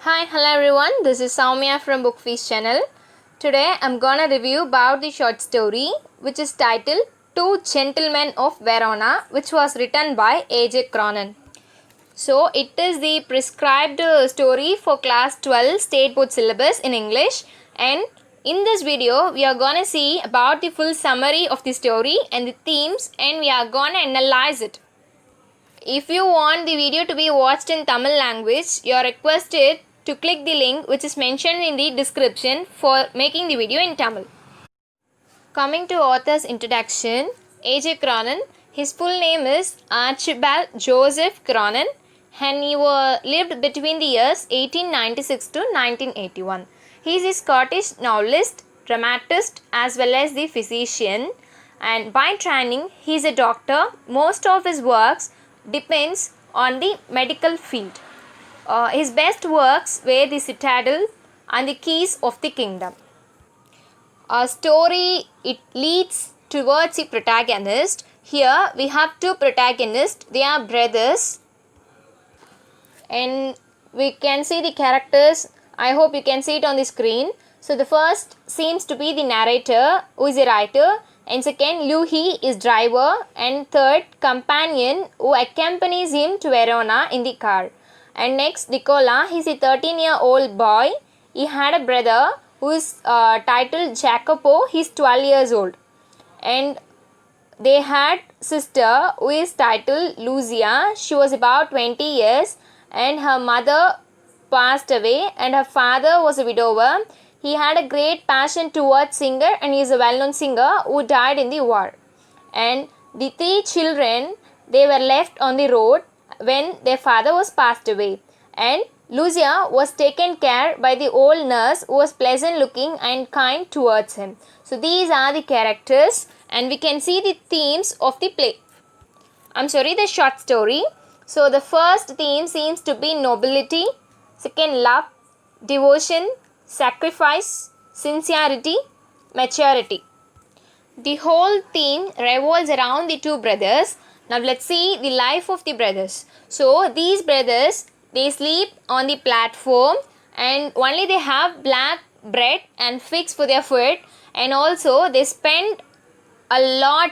Hi, hello everyone. This is Soumya from Book Feast channel. Today I'm gonna review about the short story which is titled Two Gentlemen of Verona, which was written by a.j.cronin. So it is the prescribed story for class 12 state board syllabus in English, and in this video we are gonna see about the full summary of the story and the themes, and we are gonna analyze it. If you want the video to be watched in Tamil language, you are requested to click the link which is mentioned in the description for making the video in Tamil. Coming to author's introduction, a.j. Cronin, his full name is Archibald Joseph Cronin, and he lived between the years 1896 to 1981. He is a Scottish novelist, dramatist as well as the physician, and by training he is a doctor. Most of his works depends on the medical field. His best works were The Citadel and The Keys of the Kingdom. A story, it leads towards the protagonist. Here we have two protagonists. They are brothers, and we can see the characters. I hope you can see it on the screen. So the first seems to be the narrator, who is a writer, and second Louis is driver, and third companion who accompanies him to Verona in the car. And next Nicola, he is a 13-year-old boy. He had a brother who is titled Jacopo. He is 12 years old, and they had sister who is titled Lucia. She was about 20 years, and her mother passed away and her father was a widower. He had a great passion towards singer, and he is a well-known singer who died in the war. And the three children, they were left on the road when their father was passed away, and Lucia was taken care by the old nurse who was pleasant looking and kind towards him. So these are the characters, and we can see the themes of the the short story. So the first theme seems to be nobility, second love, devotion, sacrifice, sincerity, maturity. The whole theme revolves around the two brothers. Now let's see the life of the brothers. So these brothers, they sleep on the platform, and only they have black bread and figs for their food, and also they spend a lot,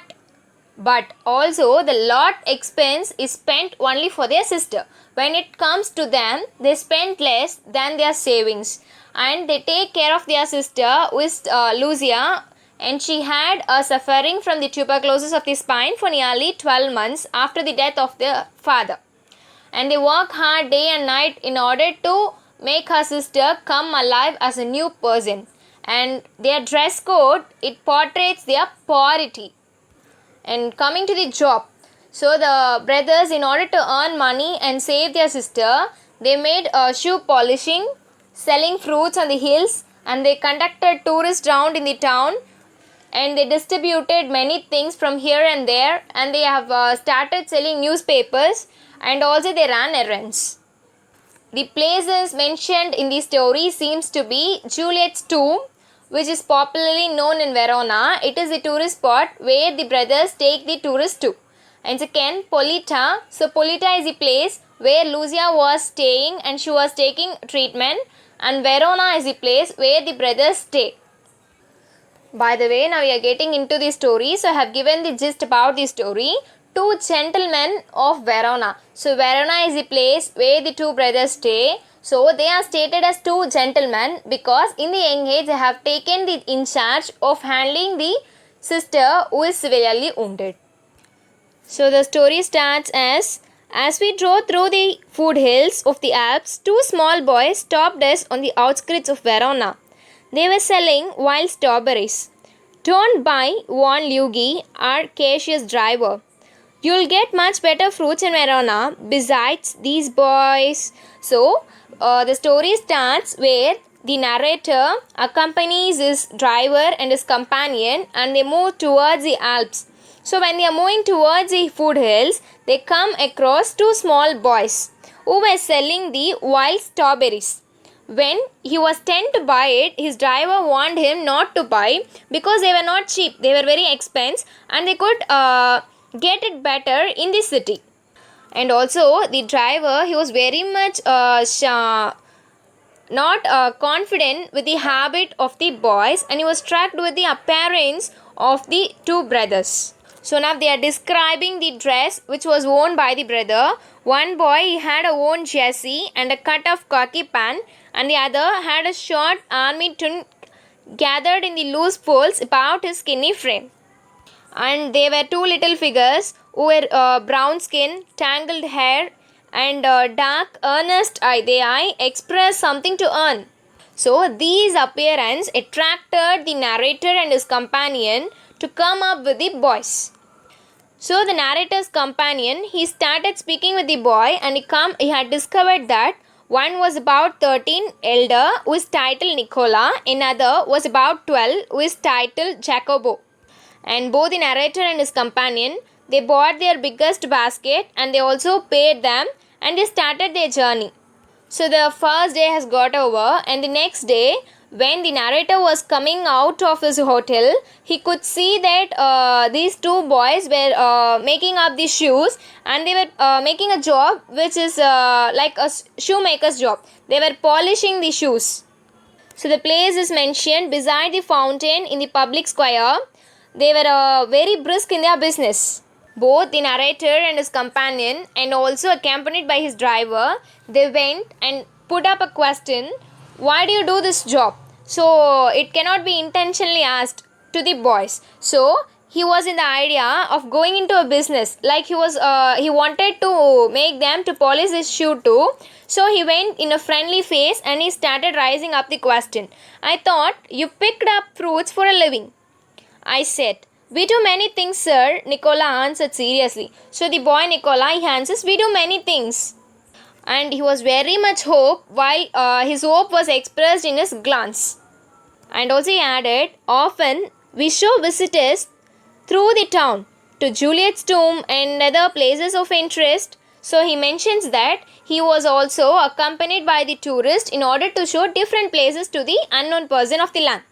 but also the lot expense is spent only for their sister. When it comes to them, they spend less than their savings, and they take care of their sister, who is Lucia, and she had a suffering from the tuberculosis of the spine for nearly 12 months after the death of their father. And they work hard day and night in order to make her sister come alive as a new person. And their dress code, it portrays their poverty. And coming to the job, so the brothers, in order to earn money and save their sister, they made shoe polishing, selling fruits on the hills, and they conducted tourist round in the town, and they distributed many things from here and there, and they have started selling newspapers, and also they ran errands. The places mentioned in the story seems to be Juliet's tomb, which is popularly known in Verona. It is a tourist spot where the brothers take the tourists to. And second, Polita. So Polita is a place where Lucia was staying and she was taking treatment, and Verona is a place where the brothers stay. By the way, now we are getting into the story. So I have given the gist about the story. Two Gentlemen of Verona. So Verona is a place where the two brothers stay. So they are stated as two gentlemen because in the young age they have taken the in charge of handling the sister who is severely wounded. So the story starts as we drove through the foothills of the Alps, two small boys stopped us on the outskirts of Verona. They were selling wild strawberries. Don't buy, warned Luigi, our cautious driver. You'll get much better fruits in Verona. Besides, these boys. So, the story starts where the narrator accompanies his driver and his companion, and they move towards the Alps. So, when they are moving towards the foothills, they come across two small boys who were selling the wild strawberries. When he was tempted to buy it, his driver warned him not to buy because they were not cheap. They were very expensive, and they could get it better in the city. And also the driver, he was very much not confident with the habit of the boys, and he was struck with the appearance of the two brothers. So now they are describing the dress which was worn by the brother. One boy he had a worn jersey and a cut of khaki pant, and the other had a short army tunic gathered in the loose folds about his skinny frame. And they were two little figures who were brown skin, tangled hair, and dark, earnest eye. Their eye expressed something to earn. So these appearance attracted the narrator and his companion to come up with the boys. So the narrator's companion, he started speaking with the boy, and he had discovered that one was about 13, elder, who is titled Nicola, another was about 12, who is titled Jacobo. And both the narrator and his companion, they bought their biggest basket, and they also paid them, and they started their journey. So the first day has got over, and the next day when the narrator was coming out of his hotel, he could see that these two boys were making up the shoes, and they were making a job which is like a shoemaker's job. They were polishing the shoes. So the place is mentioned beside the fountain in the public square. They were very brisk in their business. Both the narrator and his companion, and also accompanied by his driver, they went and put up a question, why do you do this job? So it cannot be intentionally asked to the boys. So he was in the idea of going into a business, like he wanted to make them to polish his shoe too. So he went in a friendly face, and he started raising up the question. I thought you picked up fruits for a living. I said, we do many things, sir, Nicola answered seriously. So the boy Nicola, he answers, we do many things. And he was very much hope, while his hope was expressed in his glance. And also he added, often we show visitors through the town to Juliet's tomb and other places of interest. So he mentions that he was also accompanied by the tourist in order to show different places to the unknown person of the land.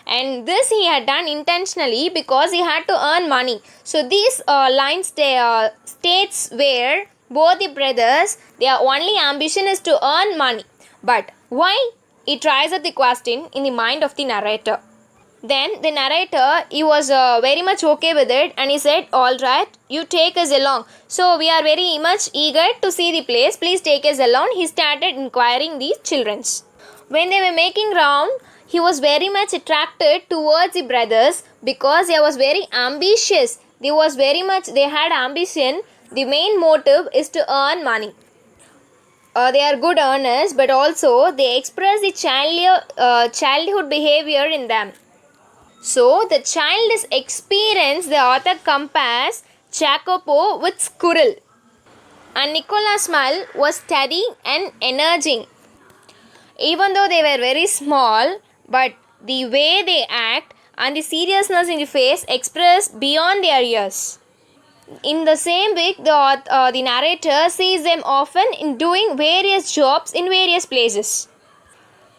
And this he had done intentionally because he had to earn money. So these lines states where both the brothers, their only ambition is to earn money. But why? It tries up the question in the mind of the narrator. Then the narrator, he was very much okay with it, and he said, alright, you take us along. So we are very much eager to see the place. Please take us along. He started inquiring these childrens. When they were making round, he was very much attracted towards the brothers because he was very ambitious. They had ambition. The main motive is to earn money. They are good earners, but also they express the childhood behavior in them. So the child is experienced, the author compares Jacopo with squirrel. And Nicola's smile was steady and energizing. Even though they were very small, but the way they act and the seriousness in the face express beyond their years. In the same week, the narrator sees them often in doing various jobs in various places.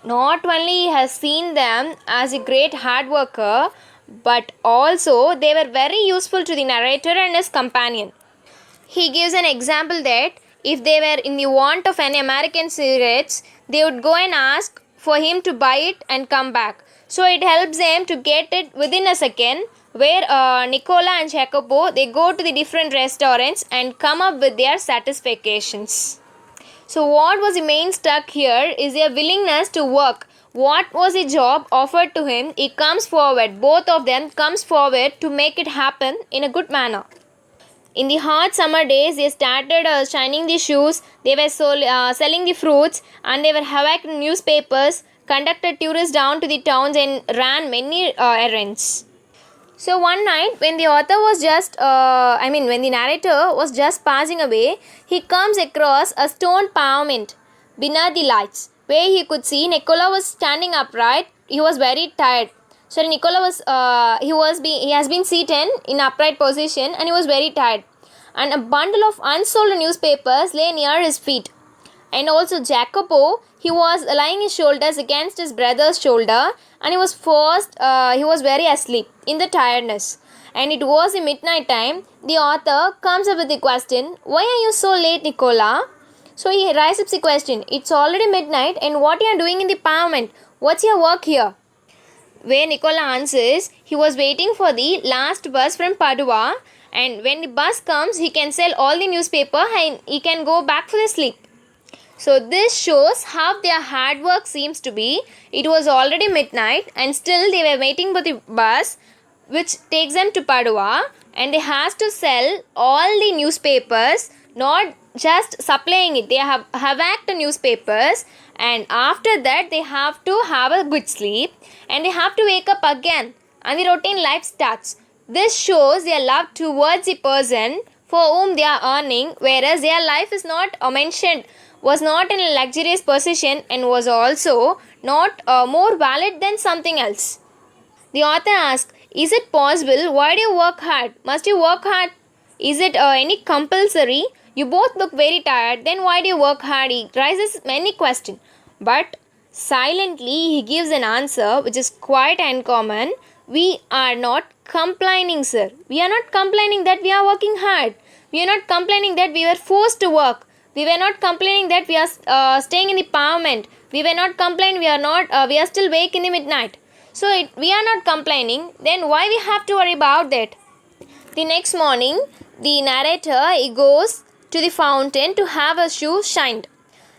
Not only he has seen them as a great hard worker, but also they were very useful to the narrator and his companion. He gives an example that if they were in the want of any American cigarettes, they would go and ask for him to buy it and come back. So it helps them to get it within a second, where Nicola and Jacopo, they go to the different restaurants and come up with their satisfactions. So what was the main stuck here is their willingness to work. What was the job offered to him? He comes forward. Both of them comes forward to make it happen in a good manner. In the hot summer days, they started shining the shoes, they were selling the fruits, and they were having newspapers, conducted tourists down to the towns, and ran many errands. So one night, when the author was when the narrator was just passing away, he comes across a stone pavement beneath the lights, where he could see Nicola was standing upright. He was very tired. So Nicola he has been seated in upright position, and he was very tired. And a bundle of unsold newspapers lay near his feet. And also Jacopo, he was lying his shoulders against his brother's shoulder, and he was very asleep in the tiredness. And it was the midnight time. The author comes up with the question, why are you so late, Nicola? So he raises up the question, it's already midnight and what you are doing in the pavement? What's your work here? Where Nicola answers, he was waiting for the last bus from Padua, and when the bus comes, he can sell all the newspaper and he can go back for the sleep. So this shows how their hard work seems to be. It was already midnight and still they were waiting for the bus which takes them to Padua, and they has to sell all the newspapers, not just supplying it. They have the newspapers, and after that they have to have a good sleep and they have to wake up again and the routine life starts. This shows their love towards the person for whom they are earning, whereas their life is not mentioned, was not in a luxurious position and was also not more valid than something else. The author asks, is it possible? Why do you work hard? Must you work hard? Is it any compulsory? You both look very tired. Then why do you work hard? He raises many questions. But silently he gives an answer which is quite uncommon. We are not complaining, sir. We are not complaining that we are working hard. We are not complaining that we were forced to work. We were not complaining that we are staying in the pavement. We were not complaining we are still awake in the midnight. So we are not complaining, then why we have to worry about that? The next morning, the narrator he goes to the fountain to have his shoes shined.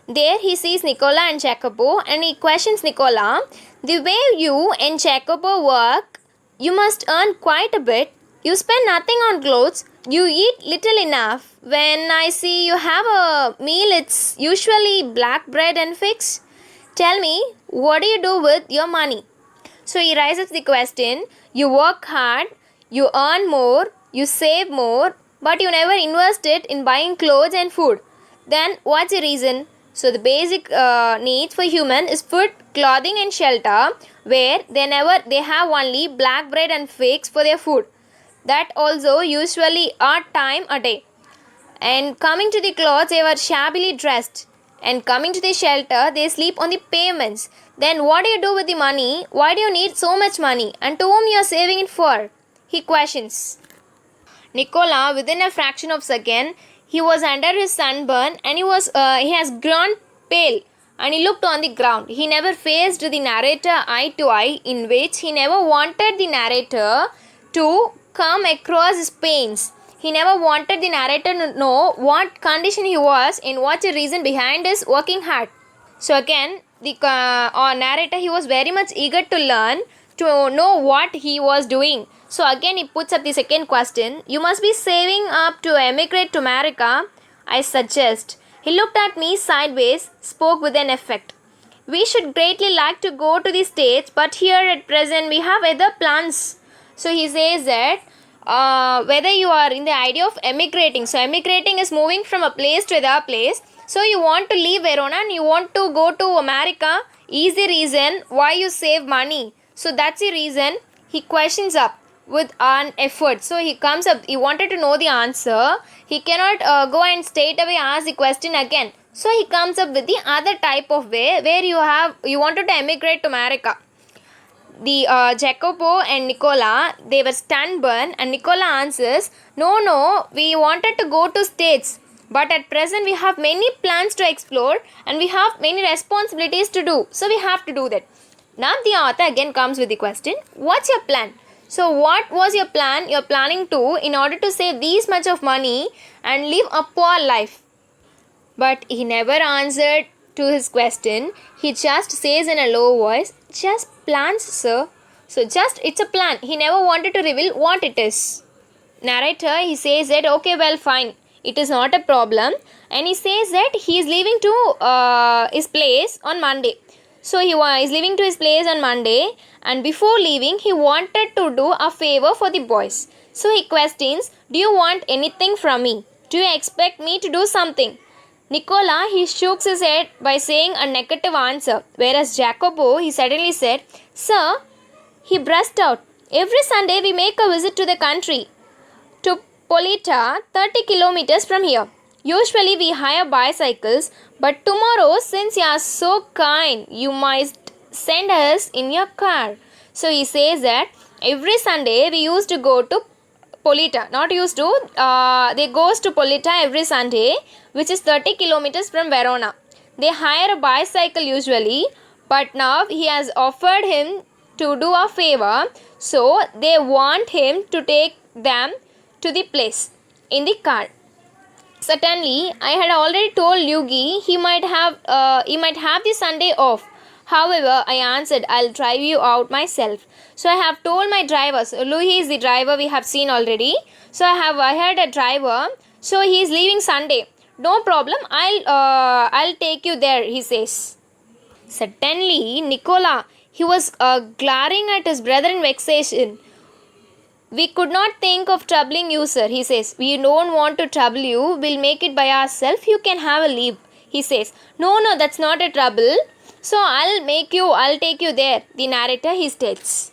There he sees Nicola and Jacopo and he questions Nicola, the way you and Jacopo work, you must earn quite a bit. You spend nothing on clothes, you eat little enough. When I see you have a meal, it's usually black bread and figs. Tell me, what do you do with your money? So he raises the question, you work hard, you earn more, you save more, but you never invest it in buying clothes and food. Then what's the reason? So the basic needs for human is food, clothing and shelter, where they have only black bread and figs for their food. That also usually a time a day. And coming to the clothes, they were shabbily dressed. And coming to the shelter, they sleep on the pavements. Then what do you do with the money? Why do you need so much money? And to whom you are saving it for? He questions. Nicola, within a fraction of a second, he was under his sunburn and he has grown pale and he looked on the ground. He never faced the narrator eye to eye, in which he never wanted the narrator to come across his pains. He never wanted the narrator to know what condition he was and what's the reason behind his working hard. So again, the narrator, he was very much eager to learn, to know what he was doing. So again he puts up the second question. You must be saving up to emigrate to America, I suggest. He looked at me sideways, spoke with an effect. We should greatly like to go to the States, but here at present we have other plans. So he says that whether you are in the idea of emigrating. So emigrating is moving from a place to another place. So you want to leave Verona and you want to go to America. Is the reason why you save money. So that's the reason he questions up with an effort. So he comes up, he wanted to know the answer. He cannot go and straight away ask the question again. So he comes up with the other type of way where you wanted to emigrate to America. The Jacopo and Nicola, they were sunburned and Nicola answers, no, we wanted to go to States. But at present we have many plans to explore and we have many responsibilities to do. So we have to do that. Now the author again comes with the question, what's your plan? So what was your plan you're planning to in order to save this much of money and live a poor life? But he never answered to his question. He just says in a low voice, just plans, sir. So just it's a plan. He never wanted to reveal what it is. Narrator, he says that okay, well, fine. It is not a problem. And he says that he is leaving to his place on Monday. So he is leaving to his place on Monday, and before leaving he wanted to do a favor for the boys. So he questions, do you want anything from me? Do you expect me to do something? Nicola, he shook his head by saying a negative answer, whereas Jacopo, he suddenly said, sir, he burst out, every Sunday we make a visit to the country, to Polita, 30 kilometers from here. Usually we hire bicycles, but tomorrow, since you are so kind, you must send us in your car. So he says that every Sunday we used to go to Polita. Not used to. They goes to Polita every Sunday, which is 30 kilometers from Verona. They hire a bicycle usually, but now he has offered him to do a favor, so they want him to take them to the place in the car. Certainly, I had already told Yugi he might have the Sunday off. However, I answered, I'll drive you out myself. So I have told my driver. So Louis is the driver we have seen already. So I hired a driver. So he is leaving Sunday. No problem. I'll take you there, he says. Suddenly, Nicola, he was glaring at his brother in vexation. We could not think of troubling you, sir, he says. We don't want to trouble you. We'll make it by ourselves. You can have a leave, he says. No, that's not a trouble. So I'll take you there, the narrator, he states.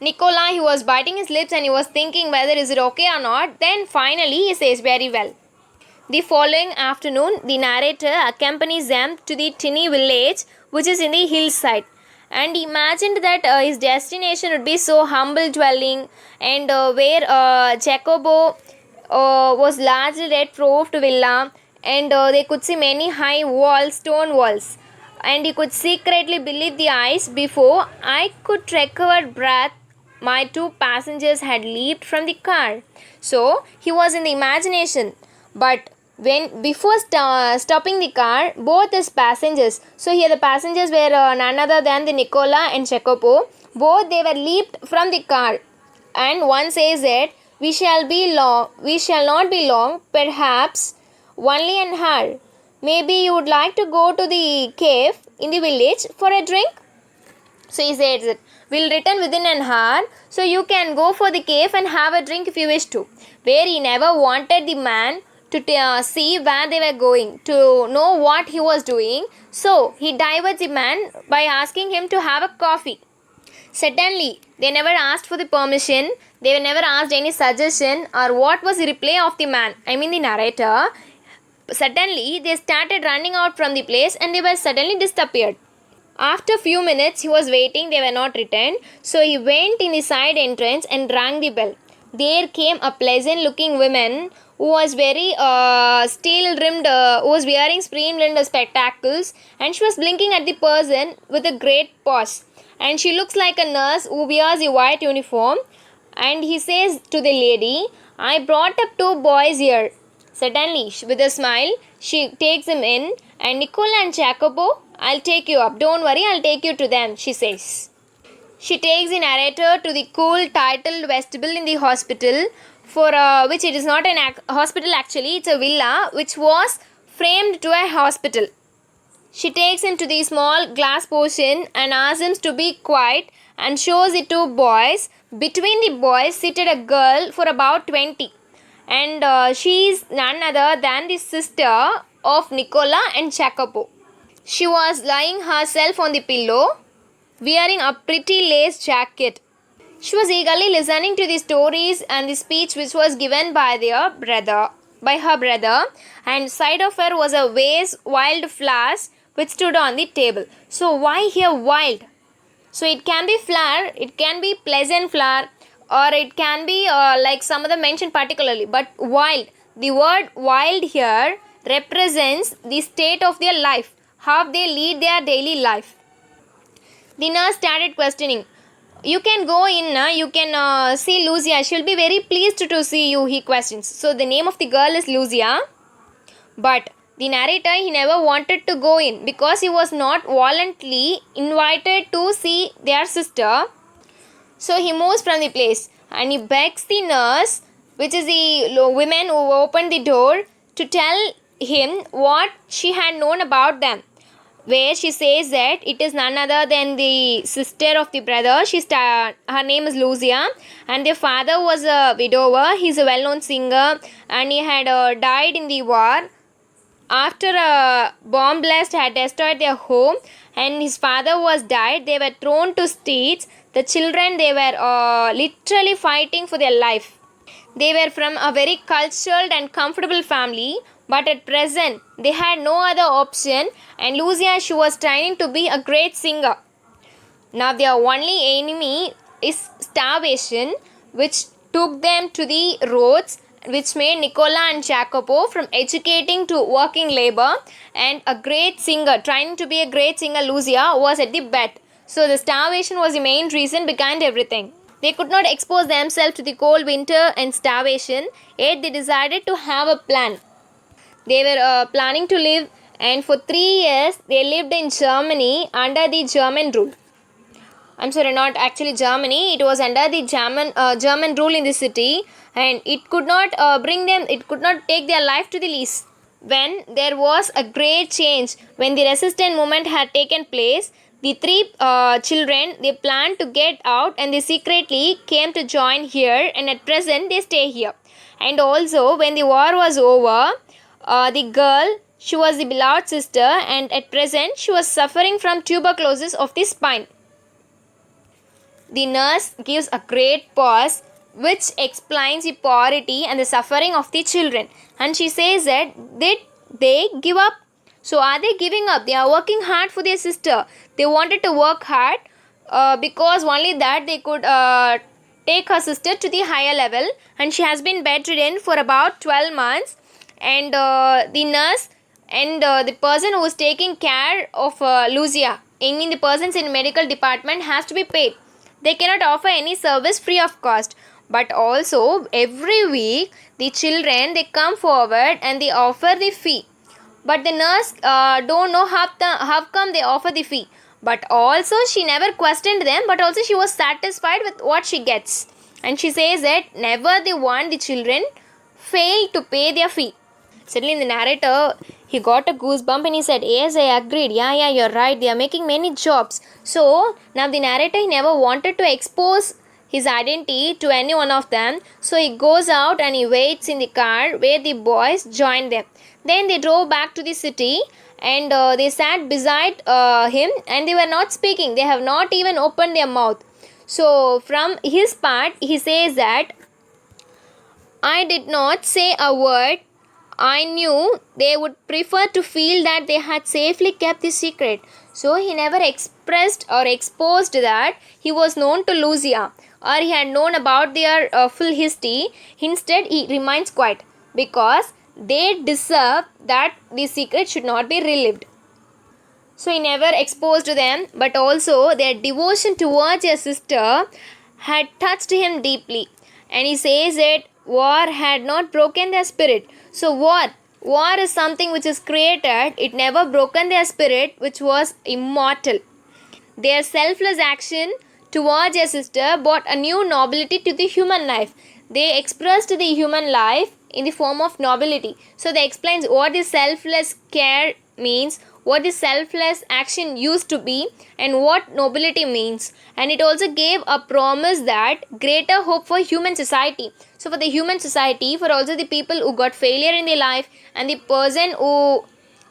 Nicola, he was biting his lips and he was thinking whether is it okay or not. Then finally he says, very well. The following afternoon, the narrator accompanies them to the tiny village which is in the hillside. And imagined that his destination would be so humble dwelling, and where Jacobo was largely red-roofed villa, and they could see many high walls, stone walls, and he could secretly believe the eyes. Before I could recover breath, my two passengers had leaped from the car. So he was in the imagination, but before stopping the car, both his passengers, so here the passengers were none other than the Nicola and Jacopo, both they were leaped from the car, and one says that we shall not be long, perhaps only an hour. Maybe you would like to go to the cave in the village for a drink. So he says that we'll return within an hour, so you can go for the cave and have a drink if you wish to. Where he never wanted the man to see where they were going, to know what he was doing. So he diverts the man by asking him to have a coffee. Certainly, they never asked for the permission, they never asked any suggestion or what was the reply of the man, I mean the narrator. Suddenly, they started running out from the place and they were suddenly disappeared. After a few minutes, he was waiting, they were not returned. So he went in the side entrance and rang the bell. There came a pleasant looking woman who was very who was wearing streamlined spectacles, and she was blinking at the person with a great pause. And she looks like a nurse who wears a white uniform. And he says to the lady, I brought up two boys here. Suddenly, with a smile, she takes him in, and Nicola and Jacopo, I'll take you up. Don't worry, I'll take you to them, she says. She takes the narrator to the cool titled vestibule in the hospital, for which it is not an hospital actually, it's a villa which was framed to a hospital. She takes him to the small glass portion and asks him to be quiet and shows the two boys. Between the boys seated a girl for about 20, and she is none other than the sister of Nicola and Jacopo. She was lying herself on the pillow, wearing a pretty lace jacket. She was eagerly listening to the stories and the speech which was given by her brother, and side of her was a vase wild flowers which stood on the table. So why here wild? So it can be flower, it can be pleasant flower, or it can be like some other mentioned particularly, but wild. The word wild here represents the state of their life, how they lead their daily life. The nurse started questioning. You can go in, you can see Lucia. She'll be very pleased to see you, he questions. So the name of the girl is Lucia. But the narrator, he never wanted to go in because he was not voluntarily invited to see their sister. So he moves from the place and he begs the nurse, which is the woman who opened the door, to tell him what she had known about them. Where she says that it is none other than the sister of the brother. Her name is Lucia, and their father was a widower. He's a well-known singer, and he had died in the war. After a bomb blast had destroyed their home, and his father was died, they were thrown to streets. The children, they were literally fighting for their life. They were from a very cultured and comfortable family, but at present they had no other option, and Lucia, she was trying to be a great singer. Now their only enemy is starvation, which took them to the roads, which made Nicola and Jacopo from educating to working labor, and a great singer, trying to be a great singer, Lucia, was at the bed. So the starvation was the main reason behind everything. They could not expose themselves to the cold winter and starvation, yet they decided to have a plan. They were planning to live, and for 3 years they lived in Germany under the German rule. I'm sorry, not actually Germany. It was under the German rule in the city, and it could not bring them. It could not take their life to the least. When there was a great change, when the resistance movement had taken place, the three children, they planned to get out, and they secretly came to join here, and at present they stay here. And also, when the war was over, the girl, she was the beloved sister, and at present she was suffering from tuberculosis of the spine. The nurse gives a great pause, which explains the poverty and the suffering of the children. And she says that they give up. So are they giving up? They are working hard for their sister. They wanted to work hard because only that they could take her sister to the higher level. And she has been bedridden for about 12 months. And the nurse and the person who is taking care of Lucia, I mean the persons in medical department, has to be paid. They cannot offer any service free of cost. But also every week the children, they come forward and they offer the fee. But the nurse don't know how come they offer the fee. But also she never questioned them, but also she was satisfied with what she gets. And she says that never they want the children fail to pay their fee. Suddenly the narrator, he got a goosebump and he said, yes, I agreed. Yeah, you're right. They are making many jobs. So now the narrator, he never wanted to expose his identity to any one of them. So he goes out and he waits in the car where the boys join them. Then they drove back to the city, and they sat beside him, and they were not speaking. They have not even opened their mouth. So from his part, he says that I did not say a word. I knew they would prefer to feel that they had safely kept the secret. So he never expressed or exposed that he was known to Lucia, or he had known about their full history. Instead, he remains quiet because they deserve that the secret should not be relieved. So he never exposed them, but also their devotion towards their sister had touched him deeply. And he says that war had not broken their spirit. So war is something which is created. It never broken their spirit, which was immortal. Their selfless action towards their sister brought a new nobility to the human life. They expressed the human life in the form of nobility. So they explains what is selfless care means, what is selfless action used to be, and what nobility means. And it also gave a promise that greater hope for human society. So for the human society, for also the people who got failure in their life, and the person who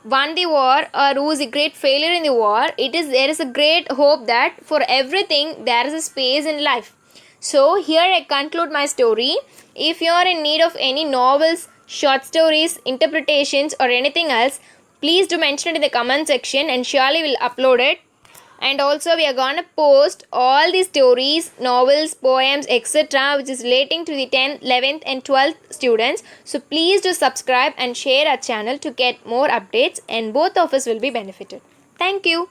won the war or who is a great failure in the war, there is a great hope that for everything there is a space in life. So here I conclude my story. If you are in need of any novels, short stories, interpretations, or anything else, please do mention it in the comment section, and surely we'll upload it. And also we are gonna post all the stories, novels, poems, etc. which is relating to the 10th, 11th and 12th students. So please do subscribe and share our channel to get more updates, and both of us will be benefited. Thank you.